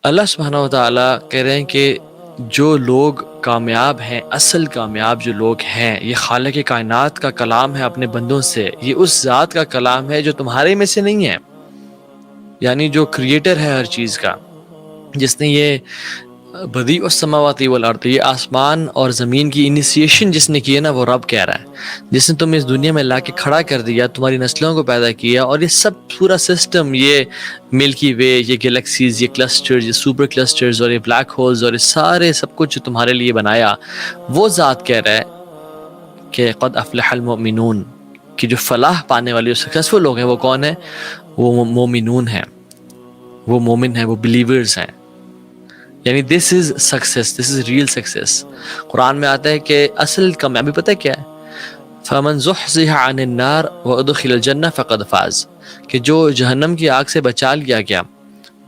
اللہ سبحانہ و تعالیٰ کہہ رہے ہیں کہ جو لوگ کامیاب ہیں، اصل کامیاب جو لوگ ہیں، یہ خالق کائنات کا کلام ہے اپنے بندوں سے، یہ اس ذات کا کلام ہے جو تمہارے میں سے نہیں ہے، یعنی جو کریٹر ہے ہر چیز کا، جس نے یہ بدیع السماوات والارض، یہ آسمان اور زمین کی انیشیشن جس نے کی ہے نا، وہ رب کہہ رہا ہے، جس نے تمہیں اس دنیا میں لا کے کھڑا کر دیا، تمہاری نسلوں کو پیدا کیا، اور یہ سب پورا سسٹم، یہ ملکی وے، یہ گلیکسیز، یہ کلسٹرز، یہ سپر کلسٹرز، اور یہ بلیک ہولز، اور یہ سارے سب کچھ جو تمہارے لیے بنایا، وہ ذات کہہ رہا ہے کہ قد افلح المؤمنون، کہ جو فلاح پانے والے جو سکسیسفل لوگ ہیں وہ کون ہیں؟ وہ مومنون ہیں، وہ مومن ہیں، وہ بلیورز ہیں، یعنی this is success, this is real success. قرآن میں آتا ہے کہ اصل کامیابی پتہ کیا ہے؟ فمن زحزح عن النار وادخل الجنہ فقد فاز، کہ جو جہنم کی آگ سے بچا لیا گیا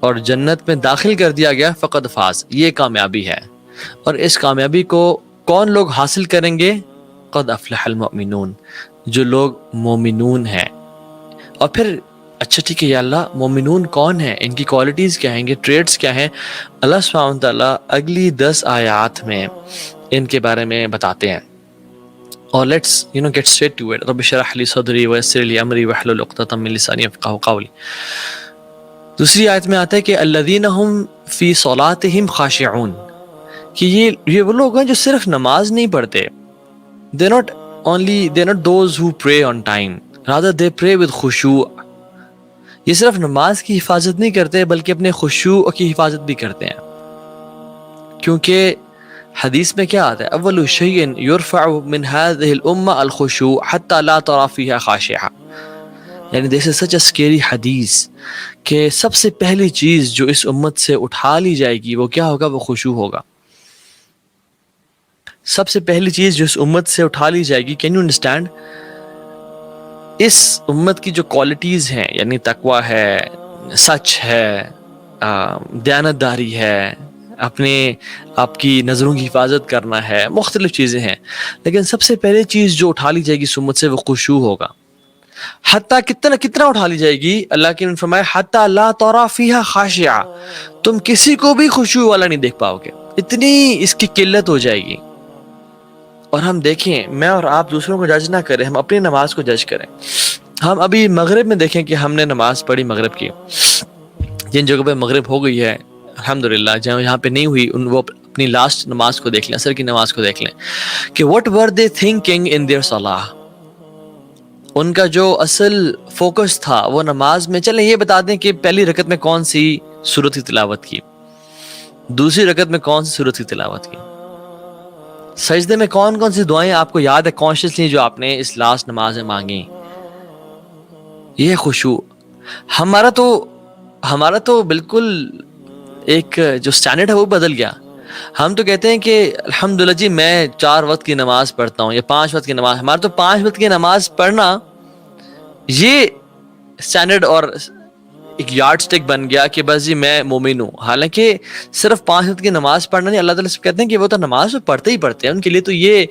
اور جنت میں داخل کر دیا گیا، فقد فاز، یہ کامیابی ہے۔ اور اس کامیابی کو کون لوگ حاصل کریں گے؟ قد افلح المؤمنون، جو لوگ مومنون ہیں۔ اور پھر اچھا ٹھیک ہے یا اللہ، مومنون کون ہیں، ان کی کوالٹیز کیا ہیں، ان کے ٹریٹس کیا ہیں؟ اللہ سبحانہ وتعالیٰ اگلی 10 آیات میں ان کے بارے میں بتاتے ہیں۔ اور let's get straight to it. رب اشرح لی صدری ویسر لی امری واحلل عقدۃ من لسانی یفقہوا قولی۔ دوسری آیت میں آتا ہے کہ الذین هم فی صلاتہم خاشعون، کہ یہ وہ لوگ ہیں جو صرف نماز نہیں پڑھتے، they're not those who pray on time, rather they pray with خشوع۔ یہ صرف نماز کی حفاظت نہیں کرتے بلکہ اپنے خشوع کی حفاظت بھی کرتے ہیں، کیونکہ حدیث میں کیا آتا ہے؟ اول شیء یرفع من هذه الامه الخشوع حتى لا ترى فيها خاشعہ، یعنی this is such a scary حدیث کہ سب سے پہلی چیز جو اس امت سے اٹھا لی جائے گی وہ کیا ہوگا؟ وہ خشوع ہوگا۔ سب سے پہلی چیز جو اس امت سے اٹھا لی جائے گی، کین یو انڈرسٹینڈ؟ اس امت کی جو کوالٹیز ہیں، یعنی تقویٰ ہے، سچ ہے، دیانتداری ہے، اپنے آپ کی نظروں کی حفاظت کرنا ہے، مختلف چیزیں ہیں، لیکن سب سے پہلے چیز جو اٹھا لی جائے گی اس امت سے وہ خشوع ہوگا۔ حتیٰ کتنا اٹھا لی جائے گی؟ اللہ کے نے فرمایا حتیٰ لا ترى فیہا خاشعہ، تم کسی کو بھی خشوع والا نہیں دیکھ پاؤ گے، اتنی اس کی قلت ہو جائے گی۔ اور ہم دیکھیں، میں اور آپ دوسروں کو جج نہ کریں، ہم اپنی نماز کو جج کریں۔ ہم ابھی مغرب میں دیکھیں کہ ہم نے نماز پڑھی مغرب کی، جن جگہوں پہ مغرب ہو گئی ہے الحمدللہ، جہاں پہ نہیں ہوئی وہ اپنی لاسٹ نماز کو دیکھ لیں، عصر کی نماز کو دیکھ لیں کہ what were they thinking in their صلاح، ان کا جو اصل فوکس تھا وہ نماز میں۔ چلیں یہ بتا دیں کہ پہلی رکعت میں کون سی سورت کی تلاوت کی، دوسری رکعت میں کون سی سورت کی تلاوت کی، سجدے میں کون سی دعائیں آپ کو یاد ہے کانشیسلی جو آپ نے اس لاسٹ نماز میں مانگی؟ یہ خشوع۔ ہمارا تو بالکل ایک جو سٹینڈرڈ ہے وہ بدل گیا۔ ہم تو کہتے ہیں کہ الحمدللہ جی میں 4 وقت کی نماز پڑھتا ہوں یا 5 وقت کی نماز، ہمارا تو 5 وقت کی نماز پڑھنا یہ سٹینڈرڈ اور ایک یارڈ سٹک بن گیا کہ بس جی میں مومن ہوں۔ حالانکہ صرف 5 وقت کی نماز پڑھنا نہیں، اللہ تعالیٰ سے کہتے ہیں کہ وہ تو نماز تو پڑھتے ہی پڑھتے ہیں، ان کے لیے تو یہ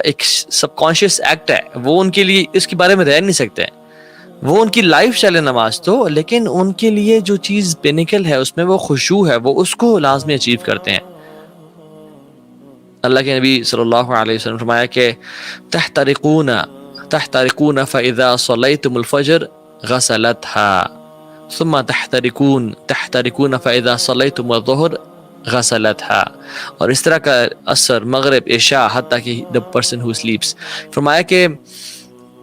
ایک سب کانشیس ایکٹ ہے، وہ ان کے لیے اس کے بارے میں رہ نہیں سکتے، وہ ان کی لائف اسٹائل ہے نماز تو، لیکن ان کے لیے جو چیز پینیکل ہے اس میں وہ خشوع ہے، وہ اس کو لازمی اچیو کرتے ہیں۔ اللہ کے نبی صلی اللہ علیہ وسلم فرمایا کہ تحترقون فاذا صلیتم الفجر غسلتها ثم تحترقون فاذا صلیتم الظہر غسلتها، اور اس طرح کا عصر، مغرب، عشاء، حتیٰ کہ the person who sleeps، فرمایا کہ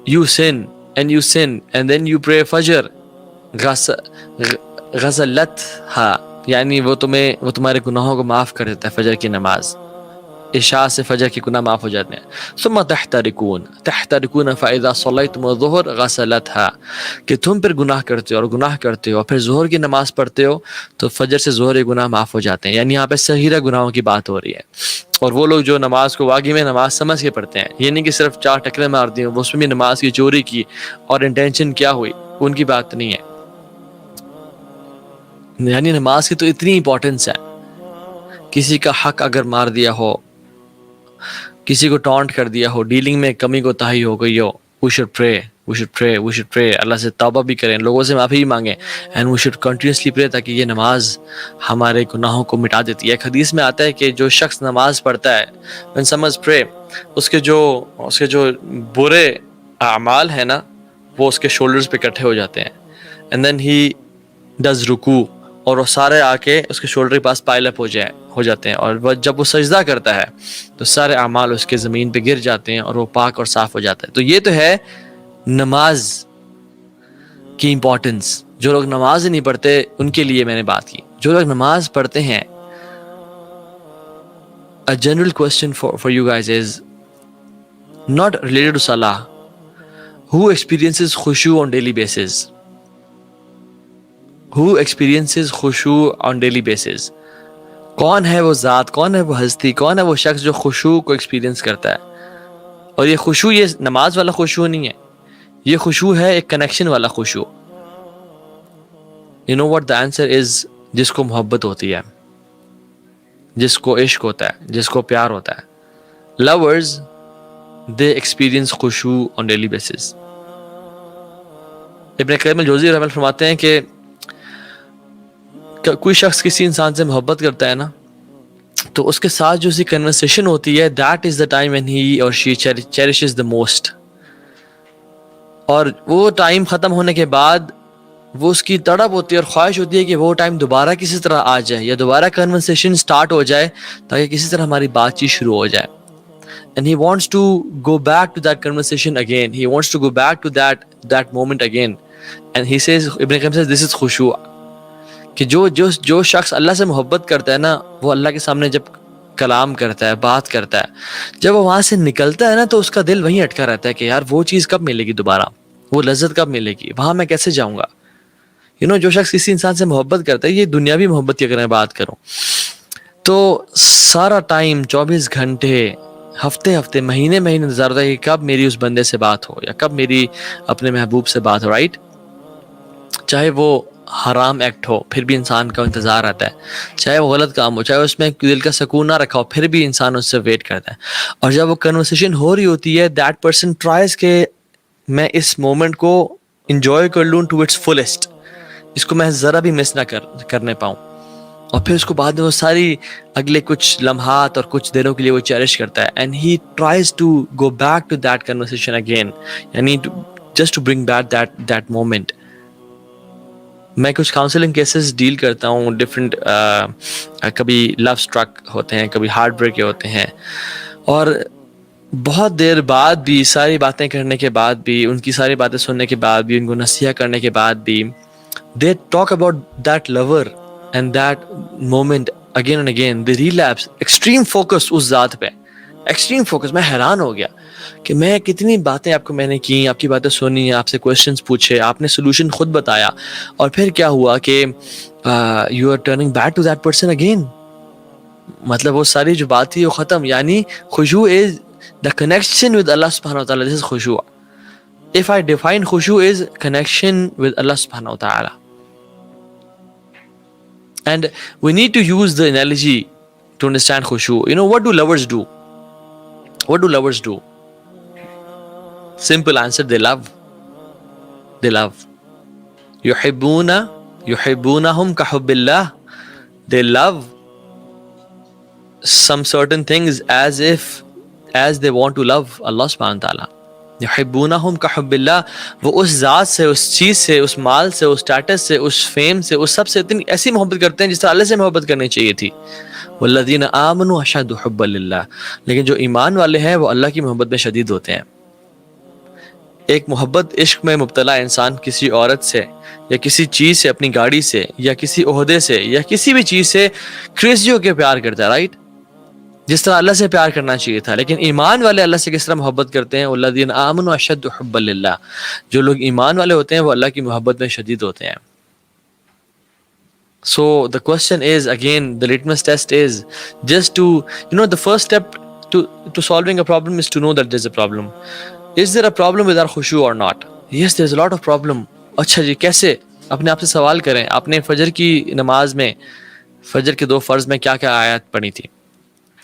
you sin and then you pray فجر غسلتها، یعنی وہ تمہارے گناہوں کو معاف کر دیتا ہے، فجر کی نماز، عشاء سے فجر کے گناہ معاف ہو جاتے ہیں۔ ثم تحترقون فاذا صلیتم الظہر غسلتها، کہ تم پھر گناہ کرتے ہو اور پھر ظہر کی نماز پڑھتے ہو تو فجر سے ظہر کے گناہ معاف ہو جاتے ہیں، یعنی یہاں پہ صغیرہ گناہوں کی بات ہو رہی ہے۔ اور وہ لوگ جو نماز کو واقعی میں نماز سمجھ کے پڑھتے ہیں، یہ نہیں کہ صرف 4 ٹکرے مار دی وہ اس میں بھی نماز کی چوری کی اور انٹینشن کیا ہوئی، ان کی بات نہیں ہے۔ یعنی نماز کی تو اتنی امپورٹنس ہے، کسی کا حق اگر مار دیا ہو، کسی کو ٹانٹ کر دیا ہو، ڈیلنگ میں کمی کوتاہی ہو گئی ہو، we should pray we should pray, اللہ سے توبہ بھی کریں, لوگوں سے معافی بھی مانگیں, and we should continuously pray, تاکہ یہ نماز ہمارے گناہوں کو مٹا دیتی ہے. ایک حدیث میں آتا ہے کہ جو شخص نماز پڑھتا ہے, when someone pray, اس کے جو برے اعمال ہیں نا وہ اس کے شولڈرز پہ اکٹھے ہو جاتے ہیں, and then he does رکوع, اور وہ سارے آ کے اس کے شولڈر کے پاس پائل اپ ہو جاتے ہیں, اور جب وہ سجدہ کرتا ہے تو سارے اعمال اس کے زمین پہ گر جاتے ہیں اور وہ پاک اور صاف ہو جاتا ہے. تو یہ تو ہے نماز کی امپورٹنس. جو لوگ نماز نہیں پڑھتے ان کے لیے میں نے بات کی. جو لوگ نماز پڑھتے ہیں, a general question for you guys is not related to salah. Who experiences khushu on daily basis? Who experiences khushu on daily basis? کون ہے وہ ذات, کون ہے وہ ہستی, کون ہے وہ شخص جو خشوع کو ایکسپیرینس کرتا ہے؟ اور یہ خشوع, یہ نماز والا خشوع نہیں ہے, یہ خشوع ہے ایک کنیکشن والا خشوع. You know what the answer is? جس کو محبت ہوتی ہے, جس کو عشق ہوتا ہے, جس کو پیار ہوتا ہے. Lovers, they experience خشوع on daily basis. ابن قیم الجوزی رحمہ اللہ فرماتے ہیں کہ کوئی شخص کسی انسان سے محبت کرتا ہے نا, تو اس کے ساتھ جو سی کنورسیشن ہوتی ہے, that is the time when he or she cherishes the most. اور وہ ٹائم ختم ہونے کے بعد وہ اس کی تڑپ ہوتی ہے اور خواہش ہوتی ہے کہ وہ ٹائم دوبارہ کسی طرح آ جائے, یا دوبارہ کنورسیشن سٹارٹ ہو جائے, تاکہ کسی طرح ہماری بات چیت شروع ہو جائے. And he wants to go back to that conversation again. He wants to go back to that moment again. And he says, Ibn Qayyim says, this is khushu'. کہ جو شخص اللہ سے محبت کرتا ہے نا, وہ اللہ کے سامنے جب کلام کرتا ہے, بات کرتا ہے, جب وہ وہاں سے نکلتا ہے نا, تو اس کا دل وہیں اٹکا رہتا ہے کہ یار وہ چیز کب ملے گی دوبارہ, وہ لذت کب ملے گی, وہاں میں کیسے جاؤں گا. جو شخص کسی انسان سے محبت کرتا ہے, یہ دنیاوی محبت کی اگر میں بات کروں تو سارا ٹائم 24 گھنٹے ہفتے مہینے انتظار ہوتا ہے کہ کب میری اس بندے سے بات ہو, یا کب میری اپنے محبوب سے بات ہو, رائٹ. چاہے وہ حرام ایکٹ ہو پھر بھی انسان کا انتظار رہتا ہے, چاہے وہ غلط کام ہو, چاہے اس میں دل کا سکون نہ رکھا ہو, پھر بھی انسان اس سے ویٹ کرتا ہے. اور جب وہ کنورسیشن ہو رہی ہوتی ہے, دیٹ پرسن ٹرائز کہ میں اس مومنٹ کو انجوائے کر لوں ٹو اٹس فلیسٹ, اس کو میں ذرا بھی مس نہ کرنے پاؤں. اور پھر اس کو بعد میں وہ ساری اگلے کچھ لمحات اور کچھ دنوں کے لیے وہ چیریش کرتا ہے, and he tries to go back to that conversation again, یعنی just to bring back that moment. میں کچھ کاؤنسلنگ کیسز ڈیل کرتا ہوں ڈفرینٹ, کبھی لو اسٹرک ہوتے ہیں, کبھی ہارٹ بریک ہوتے ہیں, اور بہت دیر بعد بھی, ساری باتیں کرنے کے بعد بھی, ان کی ساری باتیں سننے کے بعد بھی, ان کو نصیحت کرنے کے بعد بھی, they talk about that lover and that moment again and again. They relapse. Extreme focus اس ذات پہ, ایکسٹریم فوکس. میں حیران ہو گیا کہ میں کتنی باتیں آپ کو میں نے کی, آپ کی باتیں سنی, آپ سے کویشچنس پوچھے, آپ نے سولوشن خود بتایا, اور پھر کیا ہوا کہ you are turning back to that person again. مطلب وہ ساری جو بات تھی وہ ختم. یعنی خشوع از the connection with Allah subhanahu wa ta'ala. This is khushu'. If I define khushu' is connection with Allah subhanahu wa ta'ala. And we need to use the analogy to understand khushu'. What do lovers do? What do lovers do? Simple answer, they love. They love. يحبونهم كحب الله. They love some certain things as they want to love Allah subhanahu wa ta'ala. يحبونهم كحب الله. وہ اس ذات سے, اس چیز سے, اس مال سے, اس status سے, اس fame سے, اس سب سے اتنی ایسی محبت کرتے ہیں جس طرح اللہ سے محبت کرنی چاہیے تھی. والذین آمنوا اشد حبا للہ. لیکن جو ایمان والے ہیں وہ اللہ کی محبت میں شدید ہوتے ہیں. ایک محبت عشق میں مبتلا انسان کسی عورت سے, یا کسی چیز سے, اپنی گاڑی سے, یا کسی عہدے سے, یا کسی بھی چیز سے کریزی ہو کے پیار کرتا ہے, رائٹ, جس طرح اللہ سے پیار کرنا چاہیے تھا. لیکن ایمان والے اللہ سے کس طرح محبت کرتے ہیں؟ والذین آمنوا اشد حبا للہ. جو لوگ ایمان والے ہوتے ہیں وہ اللہ کی محبت میں شدید ہوتے ہیں. So the question is, again, the litmus test is just to, the first step to solving a problem is to know that there's a problem. Is there a problem with our khushu or not? Yes, there's a lot of problem. اچھا جی, کیسے؟ اپنے آپ سے سوال کریں. آپ نے فجر کی نماز میں, فجر کے 2 فرض میں کیا کیا آیات پڑھی تھی؟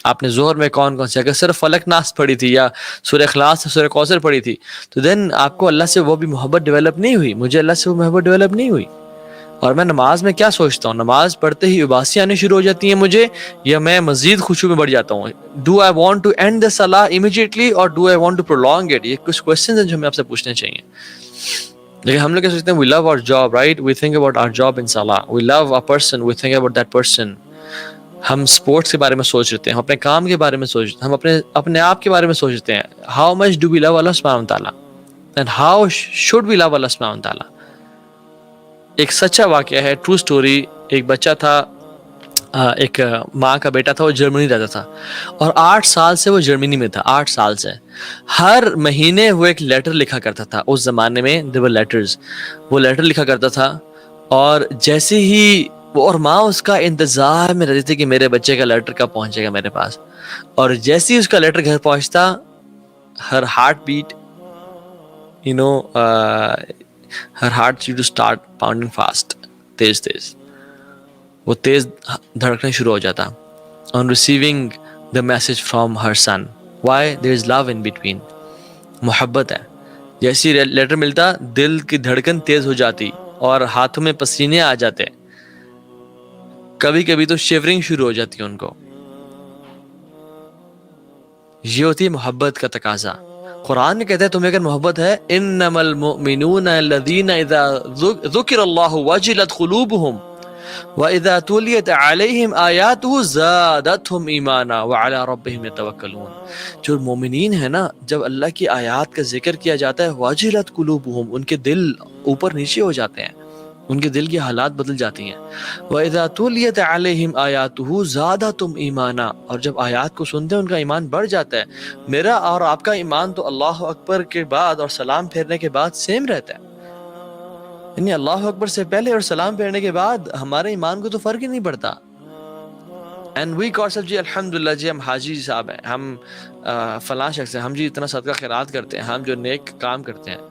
آپ نے ظہر میں کون کون سے، اگر صرف فلق ناس پڑھی تھی یا سورہ اخلاص سورہ کوثر پڑھی تھی تو دین آپ کو اللہ سے وہ بھی محبت ڈیولپ نہیں ہوئی، مجھے اللہ سے وہ محبت ڈیولپ نہیں ہوئی. اور میں نماز میں کیا سوچتا ہوں، نماز پڑھتے ہی اباسی آنے شروع ہو جاتی ہیں مجھے، یا میں مزید خشوع میں بڑھ جاتا ہوں. Do I want to end the صلاح امیڈیٹلی اور do I want to prolong it? یہ کچھ کوسچنز ہیں جو ہمیں آپ سے پوچھنے چاہیے. لیکن ہم لوگ کیا سوچتے ہیں، we love our job, right, we think about our job in صلاح، we love a person, we think about that person. ہم اسپورٹس کے بارے میں سوچ رہتے ہیں، ہم اپنے کام کے بارے میں سوچ رہتے ہیں، ہم اپنے آپ کے بارے میں سوچ رہتے ہیں. ہاؤ مچ ڈو وی لو اللہ سبحانہ و تعالیٰ اینڈ ہاؤ شوڈ وی لو اللہ سبحانہ و تعالیٰ. ایک سچا واقعہ ہے، ٹرو سٹوری. ایک بچہ تھا، ایک ماں کا بیٹا تھا، وہ جرمنی رہتا تھا اور 8 سال سے وہ جرمنی میں تھا. 8 سال سے ہر مہینے وہ ایک لیٹر لکھا کرتا تھا. اس زمانے میں there were letters، وہ لیٹر لکھا کرتا تھا. اور جیسے ہی وہ، اور ماں اس کا انتظار میں رہتی تھی کہ میرے بچے کا لیٹر کب پہنچے گا میرے پاس. اور جیسے ہی اس کا لیٹر گھر پہنچتا، her heartbeat her heart used to start pounding fast، تیز تیز، وہ تیز دھڑکنے شروع ہو جاتا. on receiving the message from her son. why؟ there is love in between، محبت ہے. جیسی لیٹر ملتا دل کی دھڑکن تیز ہو جاتی اور ہاتھوں میں پسینے آ جاتے، کبھی کبھی تو شیورنگ شروع ہو جاتی ان کو. یہ ہوتی ہے محبت کا تقاضا. قرآن میں کہتا ہے تمہیں اگر محبت ہے، انما المؤمنون الذین اذا ذکر اللہ وجلت قلوبہم وَإِذَا تُلِيَتْ عَلَيْهِمْ آيَاتُهُ زَادَتْهُمْ إِيمَانًا وَعَلَىٰ رَبِّهِمْ يَتَوَكَّلُونَ. جو مومنین ہیں نا، جب اللہ کی آیات کا ذکر کیا جاتا ہے، وَجِلَتْ قُلُوبُهُمْ، ان کے دل اوپر نیچے ہو جاتے ہیں، ان کے دل کی حالات بدل جاتی ہیں. وَإِذَا تُلِيَتْ عَلَيْهِمْ آيَاتُهُ زَادَتْهُمْ إِيمَانًا، اور جب آیات کو سنتے ہیں ان کا ایمان بڑھ جاتا ہے. میرا اور آپ کا ایمان تو اللہ اکبر کے بعد اور سلام پھیرنے کے بعد سیم رہتا ہے، یعنی اللہ اکبر سے پہلے اور سلام پھیرنے کے بعد ہمارے ایمان کو تو فرق ہی نہیں پڑتا. اینڈ وی کال جی الحمدللہ، جی ہم حاجی صاحب ہیں، ہم فلاں شخص ہیں، ہم جی اتنا صدقہ خیرات کرتے ہیں، ہم جو نیک کام کرتے ہیں.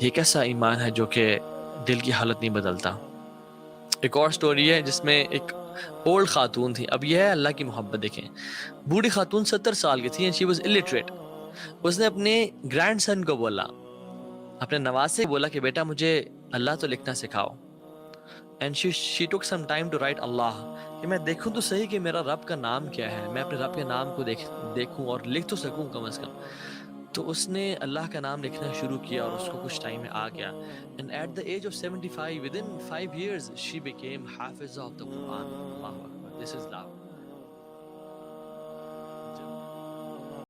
یہ کیسا ایمان ہے جو کہ دل کی حالت نہیں بدلتا. ایک اور سٹوری ہے جس میں ایک اولڈ خاتون تھی. اب یہ ہے اللہ کی محبت، دیکھیں، بوڑھی خاتون 70 سال کی تھی and she was illiterate. اس نے اپنے گرینڈ سن کو بولا، اپنے نواز سے بولا کہ بیٹا مجھے اللہ تو لکھنا سکھاؤ. and she took some time to write اللہ، کہ میں دیکھوں تو صحیح کہ میرا رب کا نام کیا ہے، میں اپنے رب کے نام کو دیکھوں اور لکھ تو سکوں کم از کم. تو اس نے اللہ کا نام لکھنا شروع کیا اور اس کو کچھ ٹائم میں آ گیا. and at the age of 75 within 5 years she became Hafiza of the Quran. Allah Akbar, this is love.